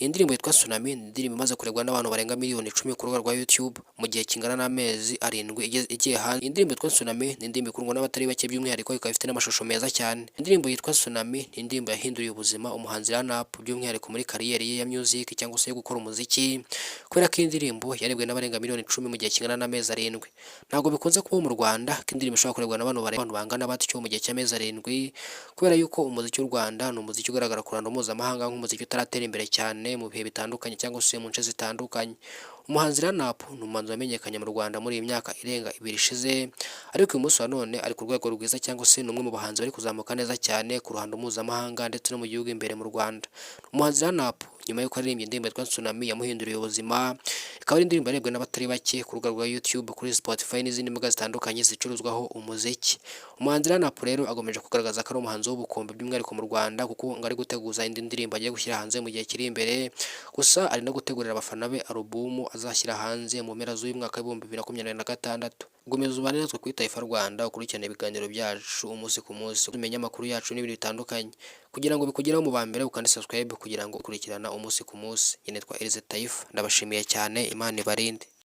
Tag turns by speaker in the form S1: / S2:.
S1: Iyi ndirimbo yitwa Tsunami ni indirimbo imaze kurebwa n'abantu barenga miliyoni 10 ku rubuga rwa YouTube mu gihe kingana n'amezi 7 igiye hanze. Iyi ndirimbo yitwa Tsunami ni indirimbo ikundwa n'abatari bake, by'umwihariko ikaba ifite n'amashusho meza cyane. Indirimbo yitwa Tsunami ni indirimbo yahinduriye ubuzima umuhanzi Run-Up, by'umwihariko muri kariyeri ye ya music cyangwa se yo gukora umuziki, kubera ko iyi ndirimbo yarebwe n'abarenga miliyoni 10 mu gihe kingana n'amezi 7. Ntabwo bikunze kuba mu Rwanda ko indirimbo ishobora kurebwa n'abantu bangana batyo mu gihe cy'amezi 7, kubera yuko umuziki w'u Rwanda ni umuziki ugaragara ku ruhando mpuzamahanga nk'umuziki utaratera imbere cyane mu bihe bitandukanye cyangwa se mu nce zitandukanye. Umuhanzi Run-Up ni umuhanzi wamenyekanye mu Rwanda muri iyi myaka irenga 2 ishize, ariko uyu munsi wa none ari ku rwego rwiza cyangwa se ni umwe mu bahanzi bari kuzamuka neza cyane ku ruhando mpuzamahanga ndetse no mu gihugu imbere mu Rwanda. Umuhanzi Run-Up nyuma y'uko aririmbye indirimbo yitwa Tsunami yamuhinduriye ubuzima, ikaba ari indirimbo yarebwe n'abatari bake ku rubuga rwa YouTube, kuri Spotify n'izindi mbuga zitandukanye zicuruzwaho umuziki. Umuhanzi Run-Up rero agomeje kugaragaza ko ari umuhanzi w'ubukombe, by'umwihariko mu Rwanda, kuko ngo ari guteguza indi ndirimbo agiye gushyira hanze mu gihe kiri imbere. Gusa ari no gutegurira abafana be alubumu azashyira hanze mu mpera z'uyu mwaka w'ibihumbi 2026. Gomeza ubane natwe kuri Taifa Rwanda, ukurikirana ibiganiro byacu umunsi ku munsi, umenye amakuru yacu n'ibindi bitandukanye, kugira ngo bikugeraho mu ba mbere, ukande subscribe kugira ngo ukurikirana umunsi ku munsi. Nitwa Elize Taifa, ndabashimiye cyane, Imana ibarinde.